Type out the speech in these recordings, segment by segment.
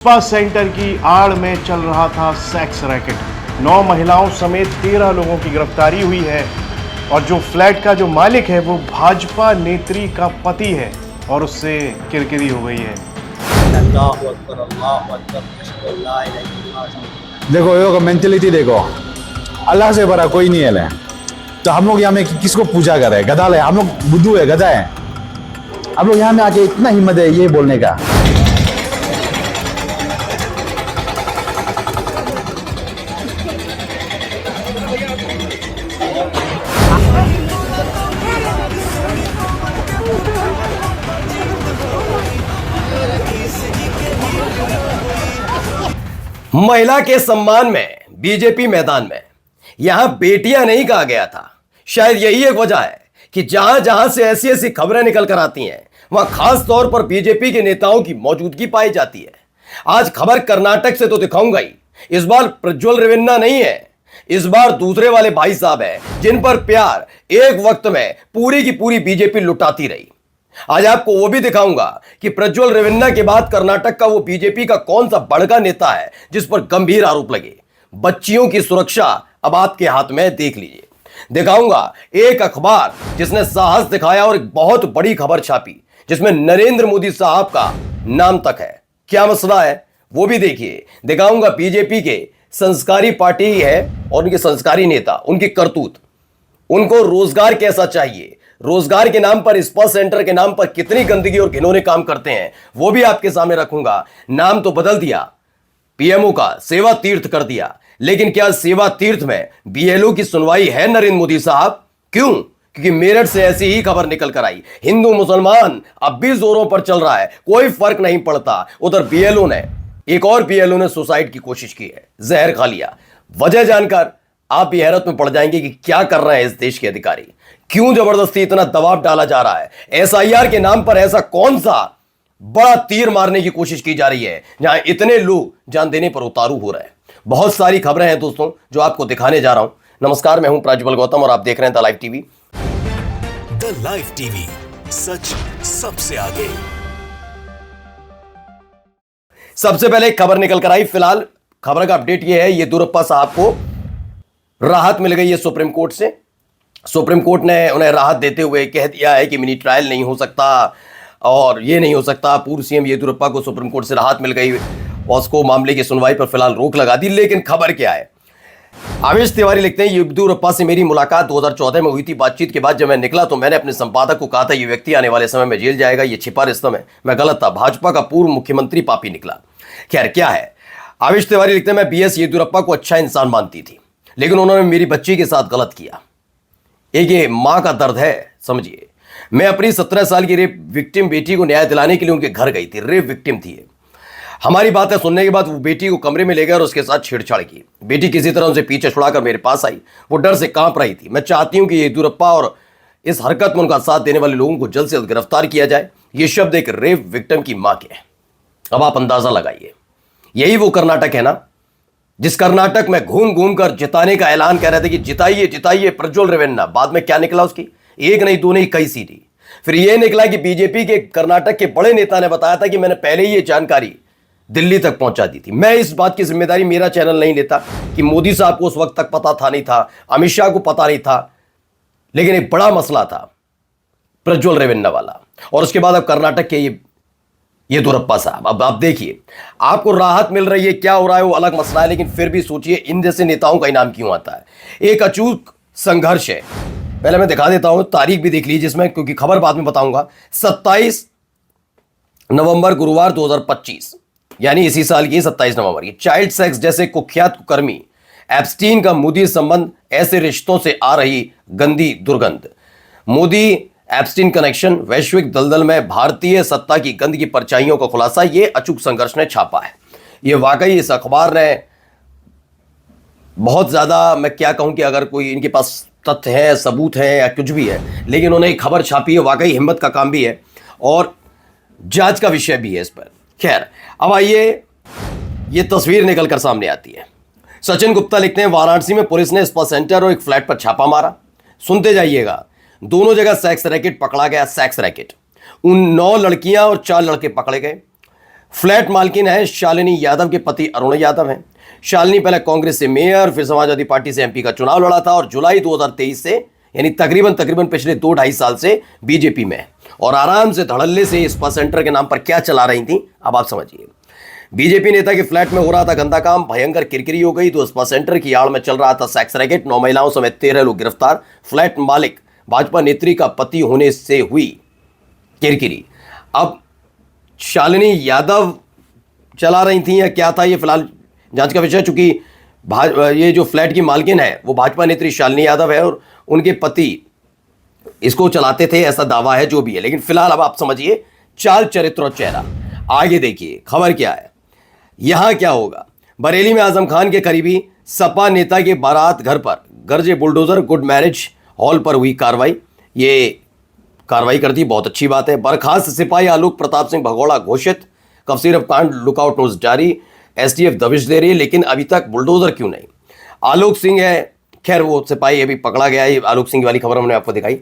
Spa centre की आड़ में चल रहा था सेक्स रैकेट। 9 महिलाओं समेत 13 लोगों की गिरफ्तारी हुई है और जो फ्लैट का जो मालिक है वो भाजपा नेत्री का पति है और उससे किरकिरी हो गई है। देखो ये मेंटेलिटी देखो, अल्लाह से बड़ा कोई नहीं है। तो हम लोग यहाँ में किसको पूजा कर रहे हैं? गधा है, हम लोग बुद्धू है, गधा है। हम लोग यहाँ में आके इतना हिम्मत है ये बोलने का। महिला के सम्मान में बीजेपी मैदान में यहां बेटियां नहीं कहा गया था। शायद यही एक वजह है कि जहां जहां से ऐसी ऐसी खबरें निकल कर आती हैं वहां खास तौर पर बीजेपी के नेताओं की मौजूदगी पाई जाती है। आज खबर कर्नाटक से तो दिखाऊंगा ही। इस बार प्रज्वल रेवन्ना नहीं है, इस बार दूसरे वाले भाई साहब हैं जिन पर प्यार एक वक्त में पूरी की पूरी बीजेपी लुटाती रही। आज आपको वो भी दिखाऊंगा कि प्रज्वल रेवन्ना के बाद कर्नाटक का वो बीजेपी का कौन सा बड़का नेता है जिस पर गंभीर आरोप लगे। बच्चियों की सुरक्षा अब आपके हाथ में, देख लीजिए। दिखाऊंगा एक अखबार जिसने साहस दिखाया और एक बहुत बड़ी खबर छापी जिसमें नरेंद्र मोदी साहब का नाम तक है। क्या मसला है वो भी देखिए। दिखाऊंगा बीजेपी के संस्कारी पार्टी है और उनके संस्कारी नेता, उनकी करतूत, उनको रोजगार कैसा चाहिए, रोजगार के नाम पर, स्पा सेंटर के नाम पर कितनी गंदगी और घिनौने काम करते हैं वो भी आपके सामने रखूंगा। नाम तो बदल दिया पीएमओ का, सेवा तीर्थ कर दिया, लेकिन क्या सेवा तीर्थ में बीएलओ की सुनवाई है नरेंद्र मोदी साहब? क्यों? क्योंकि मेरठ से ऐसी ही खबर निकल कर आई। हिंदू मुसलमान अब भी जोरों पर चल रहा है, कोई फर्क नहीं पड़ता। उधर बीएलओ ने, एक और बीएलओ ने सुसाइड की कोशिश की है, जहर खा लिया। वजह जानकर आप भी हैरत में पड़ जाएंगे कि क्या कर रहे हैं इस देश के अधिकारी, क्यों जबरदस्ती इतना दबाव डाला जा रहा है। एसआईआर के नाम पर ऐसा कौन सा बड़ा तीर मारने की कोशिश की जा रही है जहां इतने लोग जान देने पर उतारू हो रहे हैं। बहुत सारी खबरें हैं दोस्तों जो आपको दिखाने जा रहा हूं। नमस्कार, मैं हूं प्रज्वल गौतम और आप देख रहे हैं the live TV. The live TV, सच सबसे आगे। सबसे पहले एक खबर निकल कर आई। फिलहाल खबर का अपडेट यह है, येदियुरप्पा साहब को राहत मिल गई है सुप्रीम कोर्ट से। सुप्रीम कोर्ट ने उन्हें राहत देते हुए कह दिया है कि मिनी ट्रायल नहीं हो सकता और ये नहीं हो सकता। पूर्व सीएम येदियुरप्पा को सुप्रीम कोर्ट से राहत मिल गई और उसको मामले की सुनवाई पर फिलहाल रोक लगा दी। लेकिन खबर क्या है, आवेश तिवारी लिखते हैं, येदियुरप्पा से मेरी मुलाकात 2014 में हुई थी। बातचीत के बाद जब मैं निकला तो मैंने अपने संपादक को कहा था ये व्यक्ति आने वाले समय में जेल जाएगा, ये छिपा रिश्ता में मैं गलत था। भाजपा का पूर्व मुख्यमंत्री पापी निकला। खैर क्या है, आवेश तिवारी लिखते हैं, मैं बीएस येदियुरप्पा को अच्छा इंसान मानती थी लेकिन उन्होंने मेरी बच्ची के साथ गलत किया। एक ये मां का दर्द है, समझिए। मैं अपनी 17 साल की रेप विक्टिम बेटी को न्याय दिलाने के लिए उनके घर गई थी। रेप विक्टिम थी। हमारी बातें सुनने के बाद वो बेटी को कमरे में ले गए और उसके साथ छेड़छाड़ की। बेटी किसी तरह उनसे पीछे छुड़ाकर मेरे पास आई। वो डर से कांप रही थी। मैं चाहती हूं कि येदियुरप्पा और इस हरकत में उनका साथ देने वाले लोगों को जल्द से जल्द गिरफ्तार किया जाए। ये शब्द एक रेप विक्टिम की मां के हैं। अब आप अंदाजा लगाइए, यही वो कर्नाटक है ना जिस कर्नाटक में घूम घूम कर जिताने का ऐलान कर रहे थे कि जिताइए जिताइए प्रज्वल रेवन्ना। बाद में क्या निकला उसकी? एक नहीं, दो नहीं, कई सीटी। फिर यह निकला कि बीजेपी के कर्नाटक के बड़े नेता ने बताया था कि मैंने पहले ही ये जानकारी दिल्ली तक पहुंचा दी थी। मैं इस बात की जिम्मेदारी, मेरा चैनल नहीं लेता कि मोदी साहब को उस वक्त तक पता था नहीं था, अमित शाह को पता नहीं था, लेकिन एक बड़ा मसला था प्रज्वल रेवन्ना वाला। और उसके बाद अब कर्नाटक के येदियुरप्पा साहब। अब आप देखिए, आपको राहत मिल रही है, क्या हो रहा है वो अलग मसला है, लेकिन फिर भी सोचिए इन जैसे नेताओं का इनाम क्यों आता है। एक अचूक संघर्ष है। पहले मैं दिखा देता हूं, तारीख भी देख लीजिए जिसमें, क्योंकि खबर बाद में बताऊंगा। 27 नवंबर गुरुवार 2025, यानी इसी साल की 27 नवंबर की। चाइल्ड सेक्स जैसे कुख्यात कुकर्मी एप्स्टीन का मोदी संबंध, ऐसे रिश्तों से आ रही गंदी दुर्गंध। मोदी एप्स्टीन कनेक्शन, वैश्विक दलदल में भारतीय सत्ता की गंद की परछाइयों का खुलासा, ये अचूक संघर्ष ने छापा है। ये वाकई इस अखबार ने बहुत ज्यादा, मैं क्या कहूं कि अगर कोई इनके पास तथ्य है, सबूत है या कुछ भी है, लेकिन उन्हें खबर छापी है। वाकई हिम्मत का काम भी है और जांच का विषय भी है इस पर। खैर अब आइए, ये तस्वीर निकल कर सामने आती है। सचिन गुप्ता लिखते हैं, वाराणसी में पुलिस ने स्पा सेंटर और एक फ्लैट पर छापा मारा। सुनते जाइएगा, दोनों जगह सेक्स रैकेट पकड़ा गया। सेक्स रैकेट, उन 9 लड़कियां और 4 लड़के पकड़े गए। फ्लैट मालकिन है शालिनी यादव के पति अरुण यादव हैं। शालिनी पहले कांग्रेस से मेयर, फिर समाजवादी पार्टी से एमपी का चुनाव लड़ा था और जुलाई 2023 से यानी तकरीबन पिछले 2-2.5 साल से बीजेपी में है और आराम से धड़ल्ले से स्पा सेंटर के नाम पर क्या चला रही थी अब आप समझिए। बीजेपी नेता के फ्लैट में हो रहा था गंदा काम, भयंकर किरकिरी हो गई तो स्पा सेंटर की आड़ में चल रहा था सेक्स रैकेट, 9 महिलाओं समेत 13 लोग गिरफ्तार। फ्लैट मालिक भाजपा नेत्री का पति होने से हुई किरकिरी। अब शालिनी यादव चला रही थी या क्या था, ये फिलहाल जांच का विषय, चूंकि ये जो फ्लैट की मालकिन है वो भाजपा नेत्री शालिनी यादव है और उनके पति इसको चलाते थे, ऐसा दावा है जो भी है। लेकिन फिलहाल अब आप समझिए चाल, चरित्र और चेहरा। आगे देखिए खबर क्या है, यहां क्या होगा। बरेली में आजम खान के करीबी सपा नेता के बारात घर पर गरजे बुलडोजर, गुड मैरिज हॉल पर हुई कार्रवाई। ये कार्रवाई कर दी, बहुत अच्छी बात है। बर्खास्त सिपाही आलोक प्रताप सिंह भगोड़ा घोषित, कफसीरफ कांड लुकआउट नोटिस जारी, एसटीएफ दबिश दे रही है लेकिन अभी तक बुलडोजर क्यों नहीं। आलोक सिंह है, खैर वो सिपाही अभी पकड़ा गया है, आलोक सिंह वाली खबर हमने आपको दिखाई।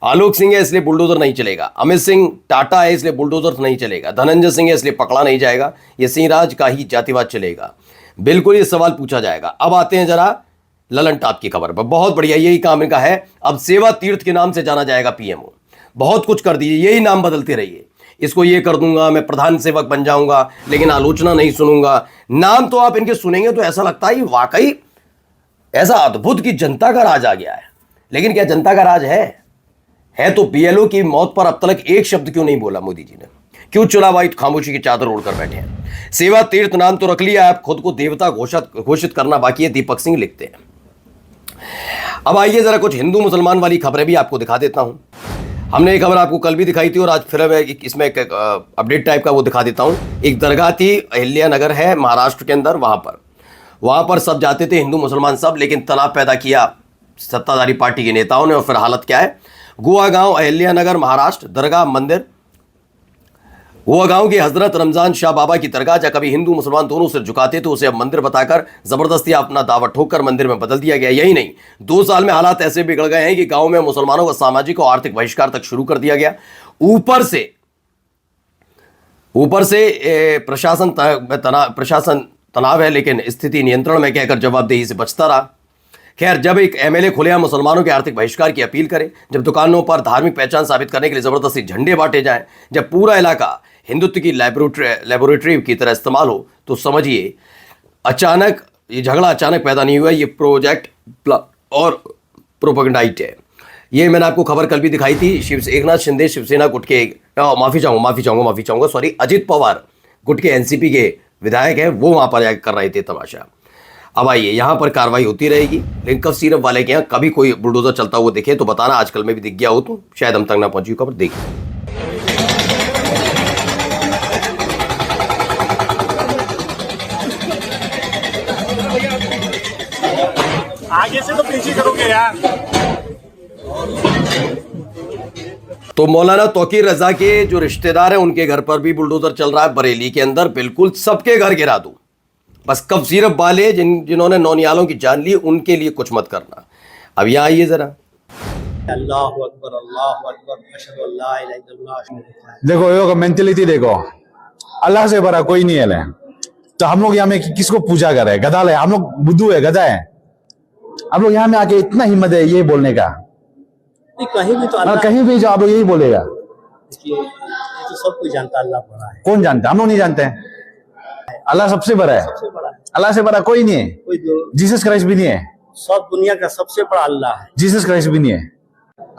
आलोक सिंह है इसलिए बुलडोजर नहीं चलेगा, अमित सिंह टाटा है इसलिए बुलडोजर नहीं चलेगा, धनंजय सिंह है इसलिए पकड़ा नहीं जाएगा, ये सिंह राज का ही जातिवाद चलेगा। बिल्कुल ये सवाल पूछा जाएगा। अब आते हैं जरा ललन टॉप की खबर पर। बहुत बढ़िया, यही काम इनका है। अब सेवा तीर्थ के नाम से जाना जाएगा पीएमओ। बहुत कुछ कर दीजिए, यही नाम बदलते रहिए। इसको ये कर दूंगा, मैं प्रधान सेवक बन जाऊंगा लेकिन आलोचना नहीं सुनूंगा। नाम तो आप इनके सुनेंगे तो ऐसा लगता है वाकई ऐसा अद्भुत कि जनता का राज आ गया है। लेकिन क्या जनता का राज है तो बीएलओ की मौत पर अब तक एक शब्द क्यों नहीं बोला मोदी जी ने? क्यों चुनाव आयुक्त खामोशी की चादर ओढ़कर बैठे हैं? सेवा तीर्थ नाम तो रख लिया, आप खुद को देवता घोषित करना बाकी है, दीपक सिंह लिखते हैं। अब आइए जरा कुछ हिंदू मुसलमान वाली खबरें भी आपको दिखा देता हूं। हमने एक खबर आपको कल भी दिखाई थी और आज फिर मैं इसमें एक अपडेट टाइप का वो दिखा देता हूं। एक दरगाह थी, अहिल्या नगर है महाराष्ट्र के अंदर, वहां पर सब जाते थे, हिंदू मुसलमान सब, लेकिन तनाव पैदा किया सत्ताधारी पार्टी के नेताओं ने और फिर हालत क्या है। गोवा गांव, अहिल्या नगर, महाराष्ट्र, दरगाह मंदिर। गोवा गांव के हजरत रमजान शाह बाबा की दरगाह, जहाँ कभी हिंदू मुसलमान दोनों सिर झुकाते थे उसे अब मंदिर बताकर जबरदस्ती अपना दावा ठोककर मंदिर में बदल दिया गया। यही नहीं, 2 साल में हालात ऐसे बिगड़ गए हैं कि गांव में मुसलमानों का सामाजिक और आर्थिक बहिष्कार तक शुरू कर दिया गया। ऊपर से प्रशासन तनाव है लेकिन स्थिति नियंत्रण में कहकर जवाबदेही से बचता रहा। खैर, जब एक एमएलए खुलेआम मुसलमानों के आर्थिक बहिष्कार की अपील करे, जब दुकानों पर धार्मिक पहचान साबित करने के लिए जबरदस्ती झंडे बांटे जाएं, जब पूरा इलाका हिंदुत्व की लेबोरेटरी की तरह इस्तेमाल हो, तो समझिए अचानक ये झगड़ा अचानक पैदा नहीं हुआ, ये प्रोजेक्ट और प्रोपेगेंडाइट है। ये मैंने आपको खबर कल भी दिखाई थी। एकनाथ शिंदे शिवसेना गुट के माफी चाहूंगा सॉरी, अजित पवार गुट के एनसीपी के विधायक हैं, वो वहां पर जाकर कर रहे थे तमाशा। अब आइए, यहां पर कार्रवाई होती रहेगी, लेकिन कब सीरप वाले के यहाँ कभी कोई बुलडोजर चलता हुआ दिखे तो बताना। आजकल में भी दिख गया हो तो शायद हम तक ना पहुंची खबर। देखिए आगे से तो पीछे करोगे यार। तो मौलाना तौकीर रजा के जो रिश्तेदार हैं उनके घर पर भी बुलडोजर चल रहा है बरेली के अंदर। बिल्कुल सबके घर गिरा दो, बस कब सिर्फ वाले जिन्होंने नौनियालों की जान ली उनके लिए कुछ मत करना। अब यहाँ आइए जरा। अल्लाहु अकबर, अल्लाहु अकबर, अशहदु अल्ला इलाहा इल्लल्लाह। देखो ये मेंटेलिटी देखो, अल्लाह से बड़ा कोई नहीं है। तो हम लोग यहाँ में किसको पूजा कर रहे हैं? गधा है, हम लोग बुद्धू है, गधा है। आप लोग यहाँ में आके इतना हिम्मत है ये बोलने का? कहीं भी तो अल्लाह, कहीं भी जो आप लोग यही बोलेगा। ये तो सब कोई जानता है अल्लाह बड़ा है। कौन जानता है? हम लोग नहीं जानते हैं। अल्लाह सबसे बड़ा है, सबसे बड़ा है। अल्लाह से बड़ा कोई नहीं है। कोई जीसस क्राइस्ट भी नहीं है। सब दुनिया का सबसे बड़ा अल्लाह है। जीसस क्राइस्ट भी नहीं है।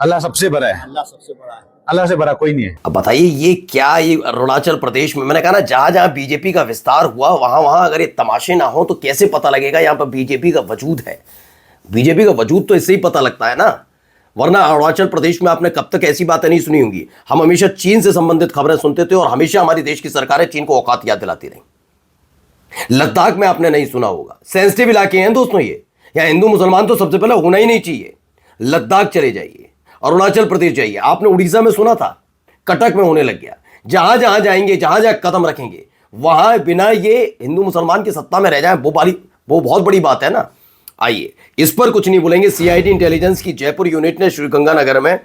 अल्लाह सबसे बड़ा है, अल्लाह सबसे बड़ा है, अल्लाह से बड़ा कोई नहीं है। अब बताइए ये क्या, ये अरुणाचल प्रदेश में मैंने कहा ना, जहां जहां बीजेपी का विस्तार हुआ वहां वहां अगर ये तमाशे ना हो तो कैसे पता लगेगा यहाँ पर बीजेपी का वजूद है? बीजेपी का वजूद तो इससे ही पता लगता है ना, वरना अरुणाचल प्रदेश में आपने कब तक ऐसी बातें नहीं सुनी होंगी। हम हमेशा चीन से संबंधित खबरें सुनते थे और हमेशा हमारी देश की सरकारें चीन को औकात याद दिलाती रही। लद्दाख में आपने नहीं सुना होगा, सेंसिटिव इलाके हैं दोस्तों ये, यहाँ हिंदू मुसलमान तो सबसे पहले होना ही नहीं चाहिए। लद्दाख चले जाइए, अरुणाचल प्रदेश जाइए, आपने उड़ीसा में सुना था, कटक में होने लग गया। जहां जहां जाएंगे, जहां जहां कदम रखेंगे, वहां बिना ये हिंदू मुसलमान की सत्ता में रह जाए वो बहुत बड़ी बात है ना। आइए, इस पर कुछ नहीं बोलेंगे। सीआईडी इंटेलिजेंस की जयपुर यूनिट ने श्रीगंगानगर में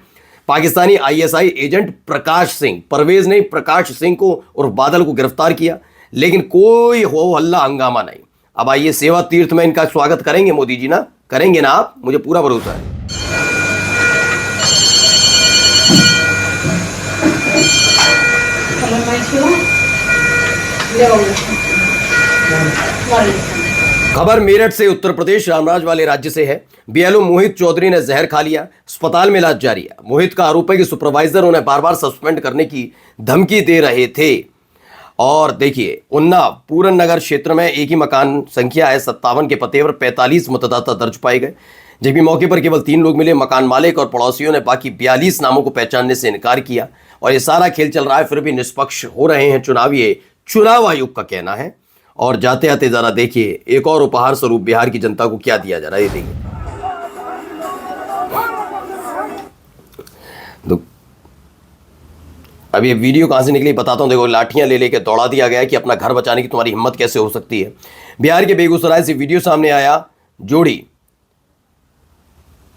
पाकिस्तानी आईएसआई एजेंट प्रकाश सिंह, परवेज नहीं प्रकाश सिंह को और बादल को गिरफ्तार किया। लेकिन कोई हो हल्ला हंगामा नहीं। अब आइए सेवा तीर्थ में इनका स्वागत करेंगे मोदी जी ना, करेंगे ना आप, मुझे पूरा भरोसा है। खबर मेरठ से, उत्तर प्रदेश रामराज वाले राज्य से है। बीएलओ मोहित चौधरी ने जहर खा लिया, अस्पताल में इलाज जारी है। मोहित का आरोप है कि सुपरवाइजर उन्हें बार बार सस्पेंड करने की धमकी दे रहे थे। और देखिए, उन्ना पूरन नगर क्षेत्र में एक ही मकान संख्या है 57 के पते पर 45 मतदाता दर्ज पाए गए, जबकि मौके पर केवल 3 लोग मिले। मकान मालिक और पड़ोसियों ने बाकी 42 नामों को पहचानने से इनकार किया। और ये सारा खेल चल रहा है, फिर भी निष्पक्ष हो रहे हैं चुनाव, ये चुनाव आयोग का कहना है। और जाते आते जरा देखिए एक और उपहार स्वरूप बिहार की जनता को क्या दिया जा रहा है, ये देखिए। अब ये वीडियो कहां से निकली बताता हूं। देखो, लाठियां ले लेके दौड़ा दिया गया कि अपना घर बचाने की तुम्हारी हिम्मत कैसे हो सकती है। बिहार के बेगूसराय से वीडियो सामने आया। जोड़ी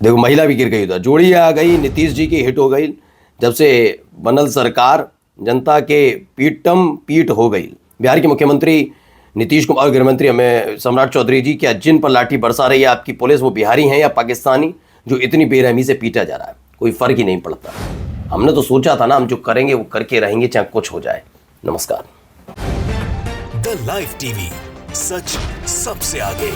देखो, महिला भी गिर गई उधर, जोड़ी आ गई, नीतीश जी की हिट हो गई। जब से बनल सरकार, जनता के पीटम पीट हो गई। बिहार के मुख्यमंत्री नीतीश कुमार, गृहमंत्री हमें सम्राट चौधरी जी, क्या जिन पर लाठी बरसा रही है आपकी पुलिस, वो बिहारी हैं या पाकिस्तानी, जो इतनी बेरहमी से पीटा जा रहा है? कोई फर्क ही नहीं पड़ता। हमने तो सोचा था ना, हम जो करेंगे वो करके रहेंगे, चाहे कुछ हो जाए। नमस्कार। द लाइव टीवी, सच सबसे आगे।